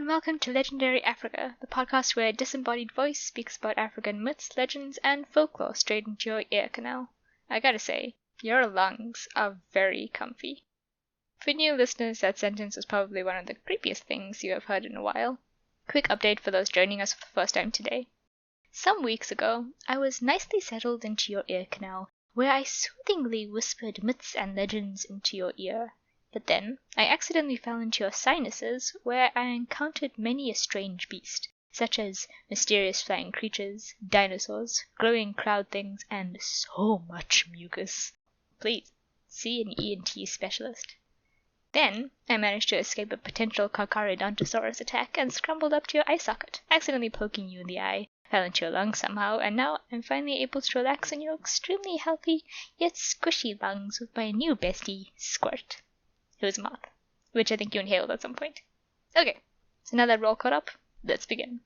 and welcome to Legendary Africa, the podcast where a disembodied voice speaks about African myths, legends, and folklore straight into your ear canal. I gotta say, your lungs are very comfy. For new listeners, that sentence was probably one of the creepiest things you have heard in a while. Quick update for those joining us for the first time today. Some weeks ago, I was nicely settled into your ear canal, where I soothingly whispered myths and legends into your ear. But then, I accidentally fell into your sinuses, where I encountered many a strange beast, such as mysterious flying creatures, dinosaurs, glowing cloud things, and so much mucus. Please, see an ENT specialist. Then, I managed to escape a potential Carcharodontosaurus attack and scrambled up to your eye socket, accidentally poking you in the eye, fell into your lungs somehow, and now I'm finally able to relax in your extremely healthy, yet squishy lungs with my new bestie, Squirt. Who's a moth, which I think you inhaled at some point. Okay, so now that we're all caught up, let's begin.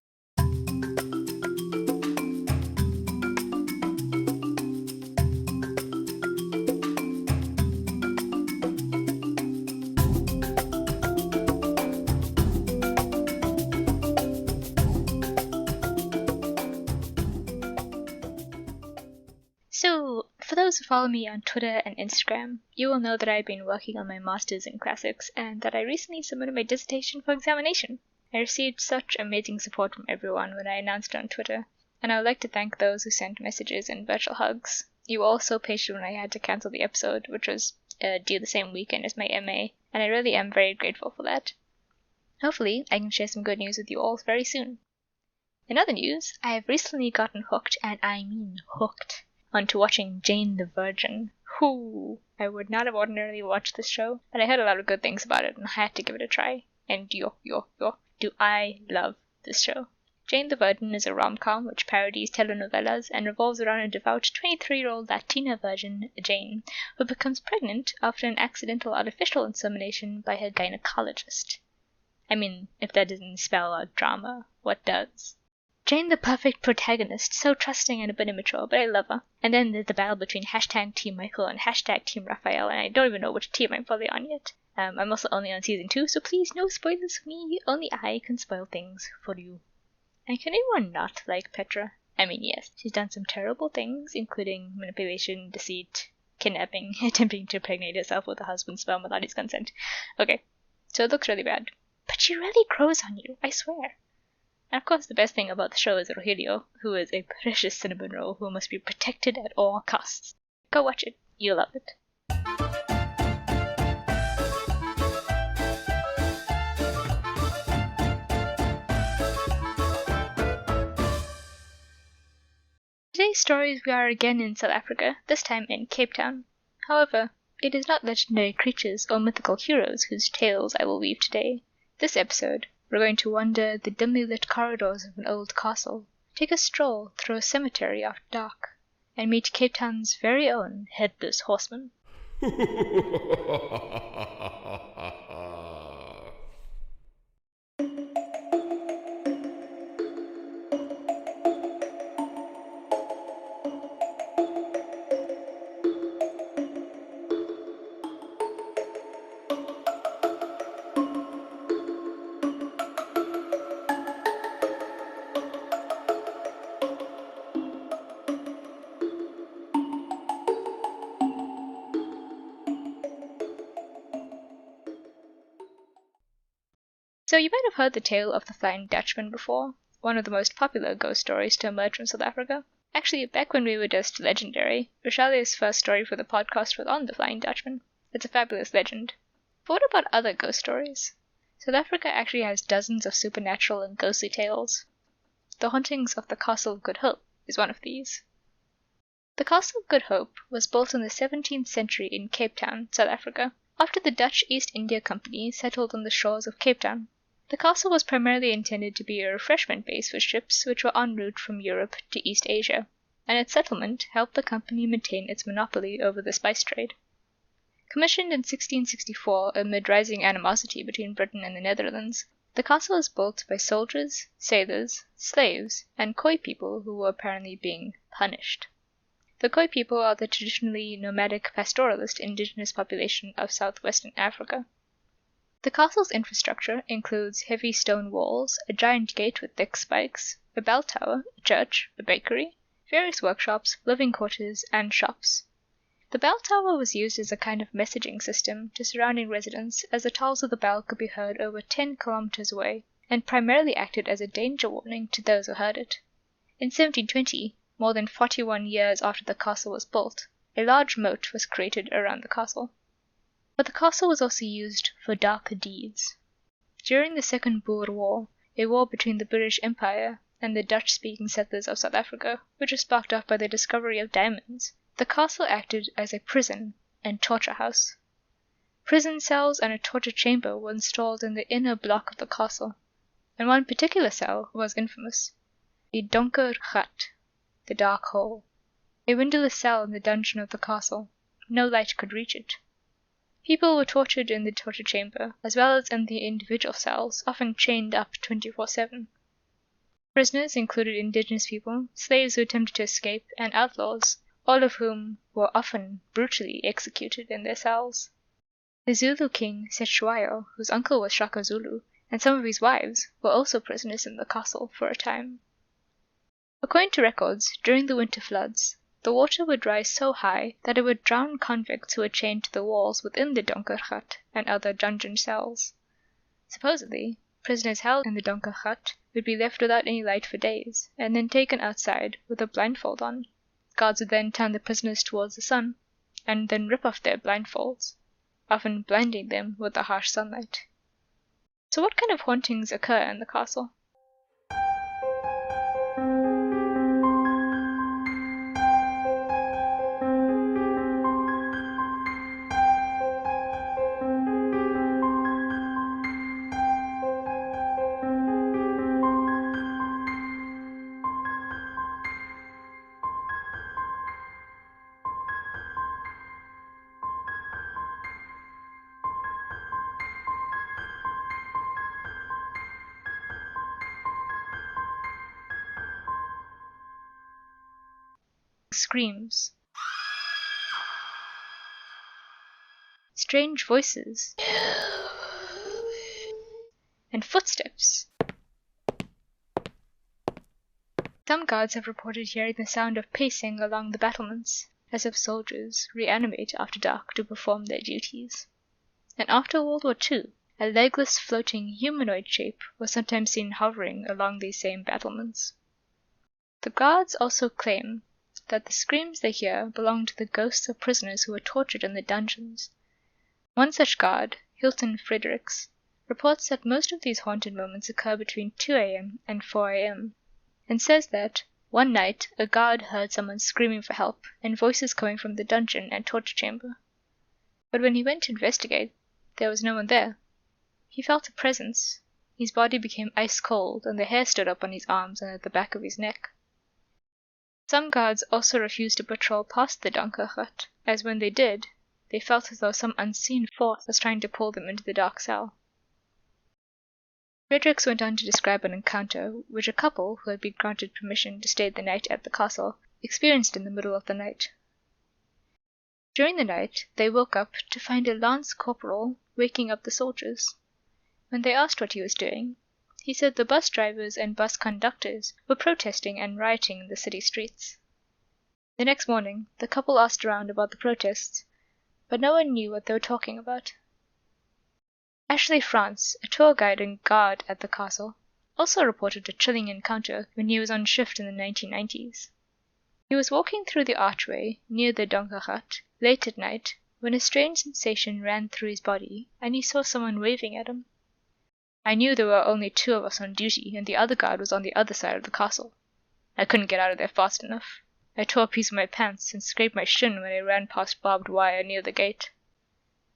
So, for those who follow me on Twitter and Instagram, you will know that I've been working on my Masters in Classics and that I recently submitted my dissertation for examination. I received such amazing support from everyone when I announced it on Twitter, and I would like to thank those who sent messages and virtual hugs. You were all so patient when I had to cancel the episode, which was due the same weekend as my MA, and I really am very grateful for that. Hopefully, I can share some good news with you all very soon. In other news, I have recently gotten hooked, and I mean hooked, onto watching Jane the Virgin. Whoo! I would not have ordinarily watched this show, but I heard a lot of good things about it and I had to give it a try. And do I love this show. Jane the Virgin is a rom-com which parodies telenovelas and revolves around a devout 23-year-old Latina virgin, Jane, who becomes pregnant after an accidental artificial insemination by her gynecologist. I mean, if that doesn't spell out drama, what does? Jane the perfect protagonist, so trusting and a bit immature, but I love her. And then there's the battle between hashtag Team Michael and hashtag Team Raphael, and I don't even know which team I'm fully on yet. I'm also only on season 2, so please no spoilers for me, only I can spoil things for you. And can anyone not like Petra? I mean, yes, she's done some terrible things, including manipulation, deceit, kidnapping, attempting to impregnate herself with her husband's sperm without his consent. Okay, so it looks really bad. But she really grows on you, I swear. And of course the best thing about the show is Rogelio, who is a precious cinnamon roll who must be protected at all costs. Go watch it, you'll love it. Today's stories we are again in South Africa, this time in Cape Town. However, it is not legendary creatures or mythical heroes whose tales I will weave today. This episode, we're going to wander the dimly lit corridors of an old castle, take a stroll through a cemetery after dark, and meet Cape Town's very own Headless Horseman. So you might have heard the tale of the Flying Dutchman before, one of the most popular ghost stories to emerge from South Africa. Actually, back when we were just legendary, Rochelle's first story for the podcast was on the Flying Dutchman. It's a fabulous legend. But what about other ghost stories? South Africa actually has dozens of supernatural and ghostly tales. The Hauntings of the Castle of Good Hope is one of these. The Castle of Good Hope was built in the 17th century in Cape Town, South Africa, after the Dutch East India Company settled on the shores of Cape Town. The castle was primarily intended to be a refreshment base for ships which were en route from Europe to East Asia, and its settlement helped the company maintain its monopoly over the spice trade. Commissioned in 1664 amid rising animosity between Britain and the Netherlands, the castle is built by soldiers, sailors, slaves, and Khoi people who were apparently being punished. The Khoi people are the traditionally nomadic pastoralist indigenous population of southwestern Africa. The castle's infrastructure includes heavy stone walls, a giant gate with thick spikes, a bell tower, a church, a bakery, various workshops, living quarters, and shops. The bell tower was used as a kind of messaging system to surrounding residents, as the tolls of the bell could be heard over 10 kilometers away, and primarily acted as a danger warning to those who heard it. In 1720, more than 41 years after the castle was built, a large moat was created around the castle. But the castle was also used for darker deeds. During the Second Boer War, a war between the British Empire and the Dutch-speaking settlers of South Africa, which was sparked off by the discovery of diamonds, the castle acted as a prison and torture house. Prison cells and a torture chamber were installed in the inner block of the castle, and one particular cell was infamous, the Donker Gat, the dark hole, a windowless cell in the dungeon of the castle. No light could reach it. People were tortured in the torture chamber, as well as in the individual cells, often chained up 24/7. Prisoners included indigenous people, slaves who attempted to escape, and outlaws, all of whom were often brutally executed in their cells. The Zulu king Cetshwayo, whose uncle was Shaka Zulu, and some of his wives were also prisoners in the castle for a time. According to records, during the winter floods, the water would rise so high that it would drown convicts who were chained to the walls within the Donkergat and other dungeon cells. Supposedly, prisoners held in the Donkergat would be left without any light for days, and then taken outside with a blindfold on. Guards would then turn the prisoners towards the sun, and then rip off their blindfolds, often blinding them with the harsh sunlight. So what kind of hauntings occur in the castle? Screams, strange voices, and footsteps. Some guards have reported hearing the sound of pacing along the battlements, as if soldiers reanimate after dark to perform their duties. And after World War II, a legless floating humanoid shape was sometimes seen hovering along these same battlements. The guards also claim that the screams they hear belong to the ghosts of prisoners who were tortured in the dungeons. One such guard, Hilton Fredericks, reports that most of these haunted moments occur between 2 a.m. and 4 a.m., and says that one night a guard heard someone screaming for help and voices coming from the dungeon and torture chamber. But when he went to investigate, there was no one there. He felt a presence. His body became ice cold, and the hair stood up on his arms and at the back of his neck. Some guards also refused to patrol past the Donkergat, as when they did, they felt as though some unseen force was trying to pull them into the dark cell. Fredericks went on to describe an encounter which a couple who had been granted permission to stay the night at the castle experienced in the middle of the night. During the night, they woke up to find a lance corporal waking up the soldiers. When they asked what he was doing, he said the bus drivers and bus conductors were protesting and rioting in the city streets. The next morning, the couple asked around about the protests, but no one knew what they were talking about. Ashley France, a tour guide and guard at the castle, also reported a chilling encounter when he was on shift in the 1990s. He was walking through the archway near the Donkergat late at night when a strange sensation ran through his body and he saw someone waving at him. I knew there were only 2 of us on duty, and the other guard was on the other side of the castle. I couldn't get out of there fast enough. I tore a piece of my pants and scraped my shin when I ran past barbed wire near the gate.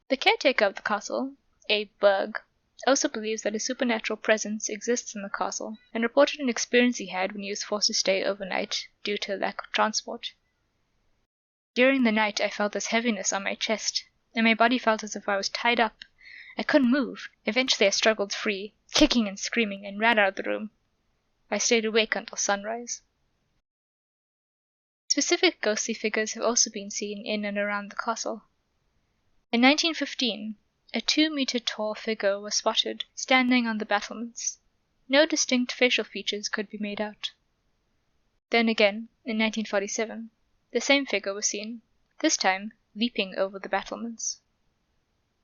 The caretaker of the castle, Abe Berg, also believes that a supernatural presence exists in the castle, and reported an experience he had when he was forced to stay overnight due to a lack of transport. During the night I felt this heaviness on my chest, and my body felt as if I was tied up. I couldn't move. Eventually I struggled free, kicking and screaming, and ran out of the room. I stayed awake until sunrise. Specific ghostly figures have also been seen in and around the castle. In 1915, A 2-meter tall figure was spotted, standing on the battlements. No distinct facial features could be made out. Then again, in 1947, the same figure was seen, this time leaping over the battlements.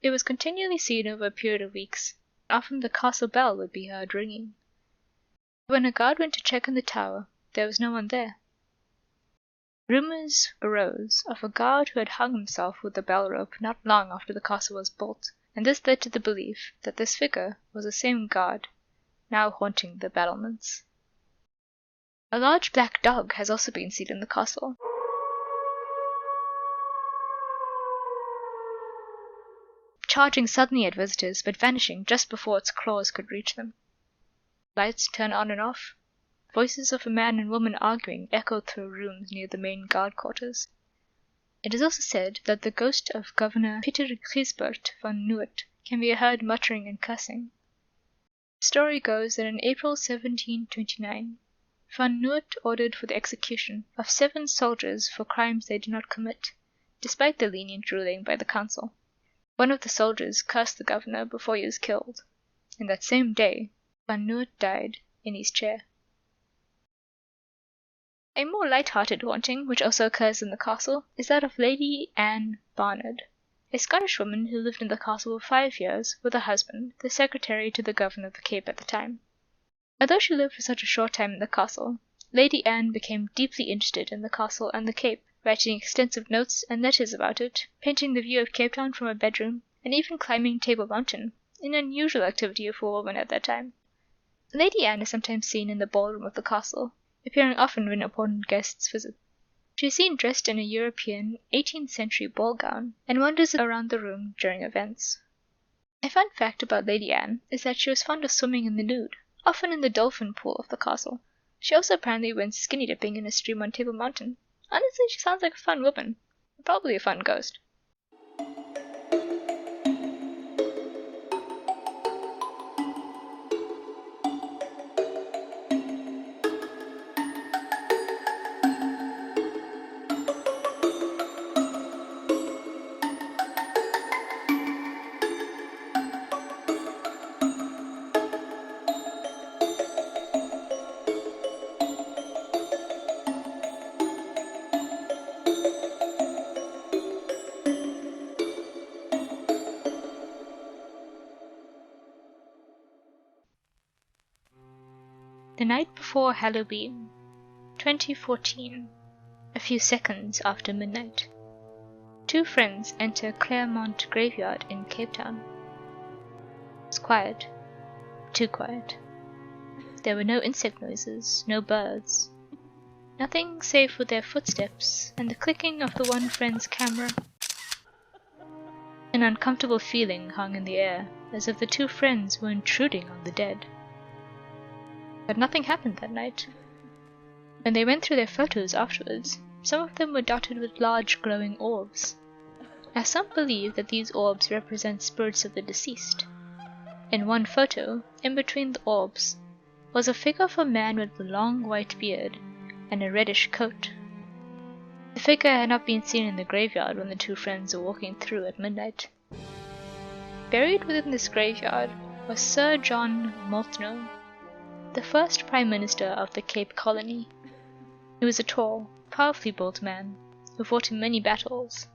It was continually seen over a period of weeks. Often the castle bell would be heard ringing. When a guard went to check in the tower, there was no one there. Rumors arose of a guard who had hung himself with a bell rope not long after the castle was built, and this led to the belief that this figure was the same guard, now haunting the battlements. A large black dog has also been seen in the castle. Charging suddenly at visitors but vanishing just before its claws could reach them. Lights turn on and off. Voices of a man and woman arguing echoed through rooms near the main guard quarters. It is also said that the ghost of Governor Pieter Gijsbert van Nuert can be heard muttering and cursing. The story goes that in April 1729, Van Nuert ordered for the execution of 7 soldiers for crimes they did not commit, despite the lenient ruling by the council. One of the soldiers cursed the governor before he was killed, and that same day, Van Nuert died in his chair. A more light-hearted haunting, which also occurs in the castle, is that of Lady Anne Barnard, a Scottish woman who lived in the castle for 5 years with her husband, the secretary to the governor of the Cape at the time. Although she lived for such a short time in the castle, Lady Anne became deeply interested in the castle and the Cape, writing extensive notes and letters about it, painting the view of Cape Town from her bedroom, and even climbing Table Mountain, an unusual activity for a woman at that time. Lady Anne is sometimes seen in the ballroom of the castle, appearing often when important guests visit. She is seen dressed in a European 18th century ball gown and wanders around the room during events. A fun fact about Lady Anne is that she was fond of swimming in the nude, often in the dolphin pool of the castle. She also apparently went skinny dipping in a stream on Table Mountain. Honestly, she sounds like a fun woman, and probably a fun ghost. The night before Halloween, 2014, a few seconds after midnight, 2 friends enter Claremont graveyard in Cape Town. It's quiet, too quiet. There were no insect noises, no birds, nothing save for their footsteps and the clicking of the one friend's camera. An uncomfortable feeling hung in the air, as if the 2 friends were intruding on the dead. But nothing happened that night. When they went through their photos afterwards, some of them were dotted with large glowing orbs. Now some believe that these orbs represent spirits of the deceased. In one photo, in between the orbs, was a figure of a man with a long white beard and a reddish coat. The figure had not been seen in the graveyard when the 2 friends were walking through at midnight. Buried within this graveyard was Sir John Molyneux, the first Prime Minister of the Cape Colony. He was a tall, powerfully built man who fought in many battles,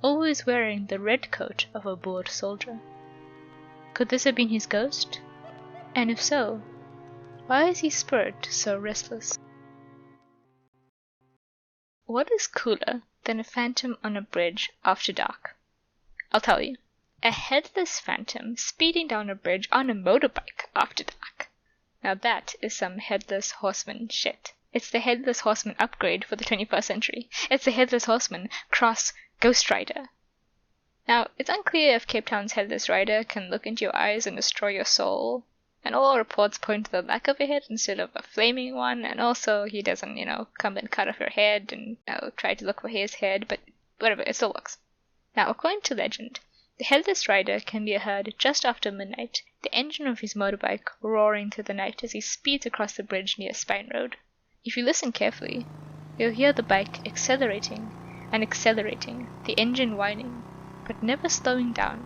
always wearing the red coat of a Boer soldier. Could this have been his ghost? And if so, why is his spirit so restless? What is cooler than a phantom on a bridge after dark? I'll tell you. A headless phantom speeding down a bridge on a motorbike after dark. Now that is some Headless Horseman shit. It's the Headless Horseman upgrade for the 21st century. It's the Headless Horseman cross Ghost Rider. Now, it's unclear if Cape Town's Headless Rider can look into your eyes and destroy your soul, and all reports point to the lack of a head instead of a flaming one, and also he doesn't, come and cut off your head and, try to look for his head, but whatever, it still works. Now, according to legend, the Headless Rider can be heard just after midnight, the engine of his motorbike roaring through the night as he speeds across the bridge near Spine Road. If you listen carefully, you'll hear the bike accelerating and accelerating, the engine whining, but never slowing down.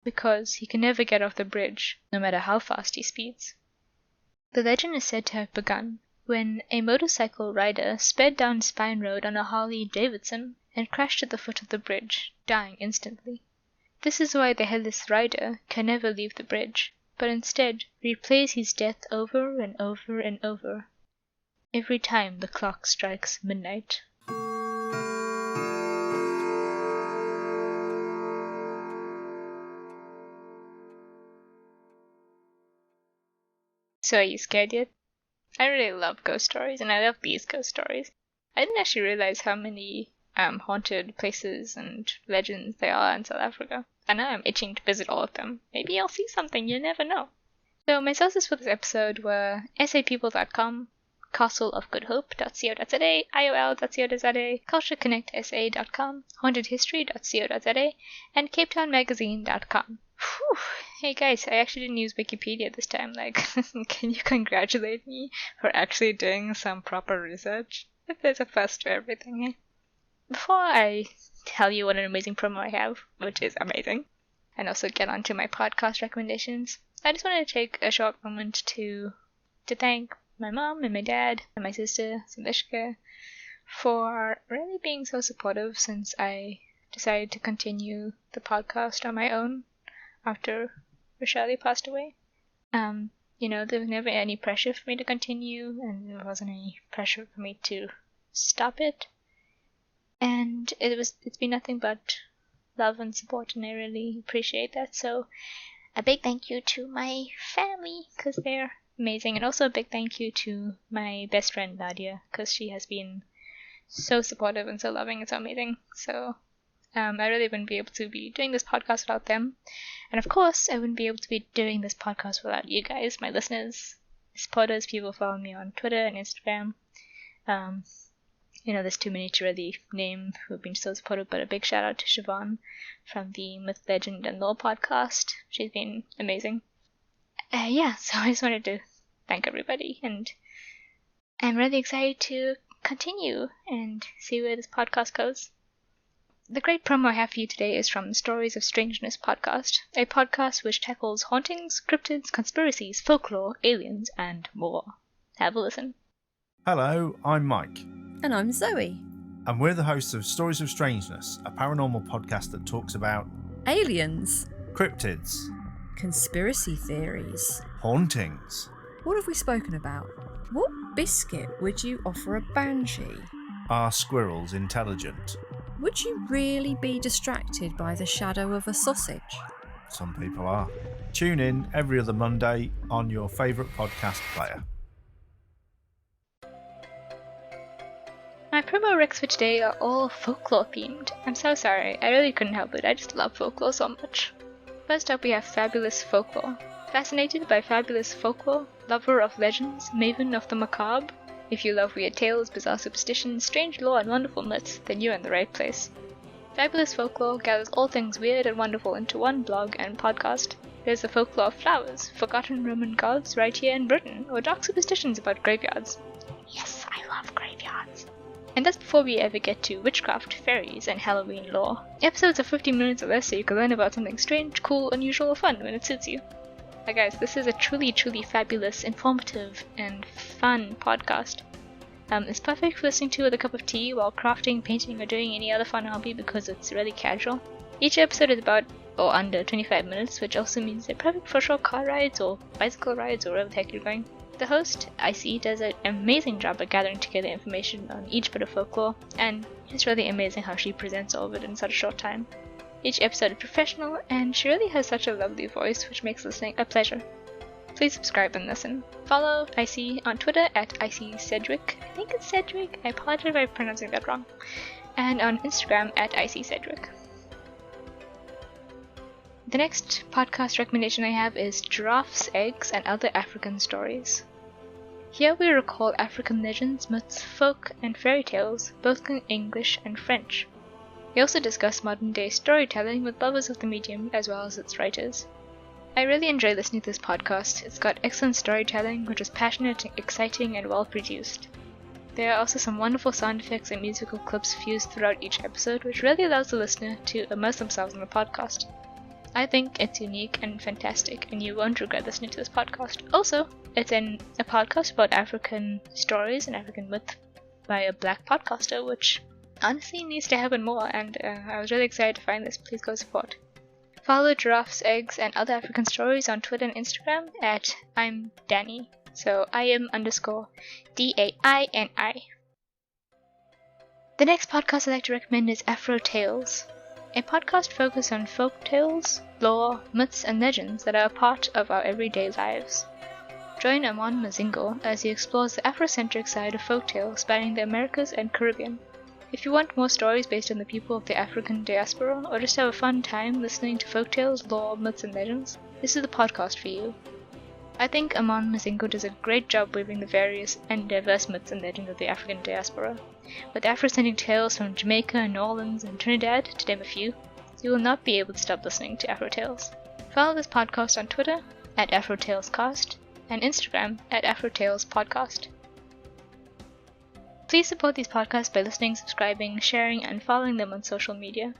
because he can never get off the bridge, no matter how fast he speeds. The legend is said to have begun when a motorcycle rider sped down Spine Road on a Harley-Davidson and crashed at the foot of the bridge, dying instantly. This is why the Headless rider can never leave the bridge, but instead replays his death over and over and over, every time the clock strikes midnight. So are you scared yet? I really love ghost stories, and I love these ghost stories. I didn't actually realize how many haunted places and legends there are in South Africa, and now I'm itching to visit all of them. Maybe I'll see something, you never know. So my sources for this episode were sapeople.com, castleofgoodhope.co.za, iol.co.za, cultureconnectsa.com, hauntedhistory.co.za, and capetownmagazine.com. Whew. Hey guys, I actually didn't use Wikipedia this time. Can you congratulate me for actually doing some proper research? There's a first for everything, eh? Before I tell you what an amazing promo I have, which is amazing, and also get on to my podcast recommendations, I just wanted to take a short moment to thank my mom and my dad and my sister, Sandishka, for really being so supportive since I decided to continue the podcast on my own after Rochelle passed away. There was never any pressure for me to continue, and there wasn't any pressure for me to stop it. And it's been nothing but love and support, and I really appreciate that. So a big thank you to my family, because they're amazing, and also a big thank you to my best friend Nadia, because she has been so supportive and so loving and so amazing. So I really wouldn't be able to be doing this podcast without them. And of course, I wouldn't be able to be doing this podcast without you guys, my listeners, supporters, people following me on Twitter and Instagram. There's too many to really name who have been so supportive, but a big shout out to Siobhan from the Myth, Legend, and Lore podcast. She's been amazing. So I just wanted to thank everybody, and I'm really excited to continue and see where this podcast goes. The great promo I have for you today is from the Stories of Strangeness podcast, a podcast which tackles hauntings, cryptids, conspiracies, folklore, aliens, and more. Have a listen. Hello, I'm Mike. And I'm Zoe. And we're the hosts of Stories of Strangeness, a paranormal podcast that talks about aliens, cryptids, conspiracy theories, hauntings. What have we spoken about? What biscuit would you offer a banshee? Are squirrels intelligent? Would you really be distracted by the shadow of a sausage? Some people are. Tune in every other Monday on your favourite podcast player. My promo recs for today are all folklore themed. I'm so sorry, I really couldn't help it, I just love folklore so much. First up we have Fabulous Folklore. Fascinated by fabulous folklore, lover of legends, maven of the macabre? If you love weird tales, bizarre superstitions, strange lore, and wonderful myths, then you're in the right place. Fabulous Folklore gathers all things weird and wonderful into one blog and podcast. There's the folklore of flowers, forgotten Roman gods right here in Britain, or dark superstitions about graveyards. Yes, I love graveyards. And that's before we ever get to witchcraft, fairies, and Halloween lore. Episodes are 15 minutes or less so you can learn about something strange, cool, unusual, or fun when it suits you. Guys, this is a truly, truly fabulous, informative, and fun podcast. It's perfect for listening to with a cup of tea while crafting, painting, or doing any other fun hobby because it's really casual. Each episode is about or under 25 minutes, which also means they're perfect for short car rides or bicycle rides or wherever the heck you're going. The host, Icy, does an amazing job at gathering together information on each bit of folklore, and it's really amazing how she presents all of it in such a short time. Each episode is professional, and she really has such a lovely voice, which makes listening a pleasure. Please subscribe and listen. Follow Icy on Twitter at IcyCedric. I think it's Cedric. I apologize if I'm pronouncing that wrong. And on Instagram at IcyCedric. The next podcast recommendation I have is Giraffes, Eggs, and Other African Stories. Here we recall African legends, myths, folk, and fairy tales, both in English and French. We also discuss modern-day storytelling with lovers of the medium as well as its writers. I really enjoy listening to this podcast. It's got excellent storytelling, which is passionate, exciting, and well-produced. There are also some wonderful sound effects and musical clips fused throughout each episode, which really allows the listener to immerse themselves in the podcast. I think it's unique and fantastic, and you won't regret listening to this podcast. Also, it's a podcast about African stories and African myth by a black podcaster, which honestly needs to happen more, and I was really excited to find this. Please go support. Follow Giraffes, Eggs, and Other African Stories on Twitter and Instagram at I'm Danny. So IM_DAINI. The next podcast I'd like to recommend is Afro Tales, a podcast focused on folk tales, lore, myths, and legends that are a part of our everyday lives. Join Amon Mazingo as he explores the Afrocentric side of folk tales spanning the Americas and Caribbean. If you want more stories based on the people of the African diaspora, or just have a fun time listening to folk tales, lore, myths, and legends, this is the podcast for you. I think Amon Mazingo does a great job weaving the various and diverse myths and legends of the African diaspora. With Afrocentric tales from Jamaica, New Orleans, and Trinidad, to name a few, you will not be able to stop listening to Afro Tales. Follow this podcast on Twitter at AfroTalesCast and Instagram at AfroTalesPodcast. Please support these podcasts by listening, subscribing, sharing, and following them on social media.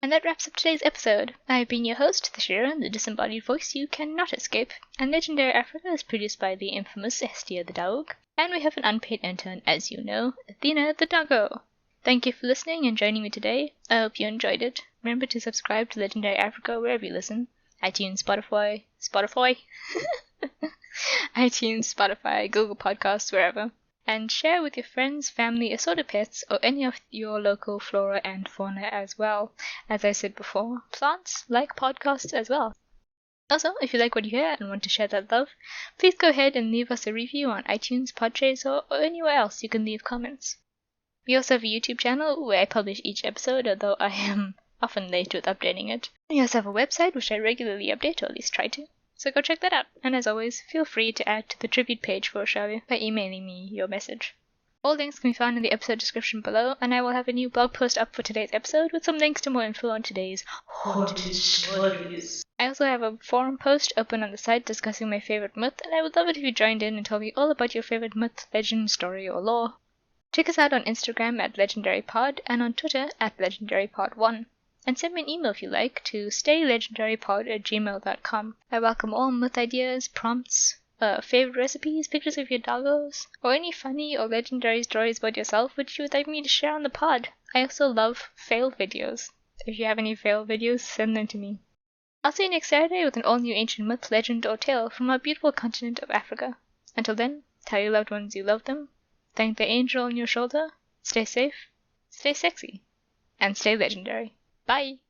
And that wraps up today's episode. I've been your host, the Shira, the disembodied voice you cannot escape, and Legendary Africa is produced by the infamous Estia the Dog, and we have an unpaid intern, as you know, Athena the Doggo. Thank you for listening and joining me today. I hope you enjoyed it. Remember to subscribe to Legendary Africa wherever you listen. iTunes, Spotify, iTunes, Spotify, Google Podcasts, wherever. And share with your friends, family, assorted pets, or any of your local flora and fauna as well. As I said before, plants like podcasts as well. Also, if you like what you hear and want to share that love, please go ahead and leave us a review on iTunes, Podchaser, or anywhere else you can leave comments. We also have a YouTube channel where I publish each episode, although I am often late with updating it. We also have a website which I regularly update, or at least try to. So go check that out, and as always, feel free to add to the tribute page for Oshavia by emailing me your message. All links can be found in the episode description below, and I will have a new blog post up for today's episode with some links to more info on today's haunted stories. I also have a forum post open on the site discussing my favorite myth, and I would love it if you joined in and told me all about your favorite myth, legend, story, or lore. Check us out on Instagram at LegendaryPod and on Twitter at LegendaryPod1. And send me an email if you like to staylegendarypod@gmail.com. I welcome all myth ideas, prompts, favorite recipes, pictures of your doggos, or any funny or legendary stories about yourself which you would like me to share on the pod. I also love fail videos. If you have any fail videos, send them to me. I'll see you next Saturday with an all-new ancient myth, legend, or tale from our beautiful continent of Africa. Until then, tell your loved ones you love them, thank the angel on your shoulder, stay safe, stay sexy, and stay legendary. Bye!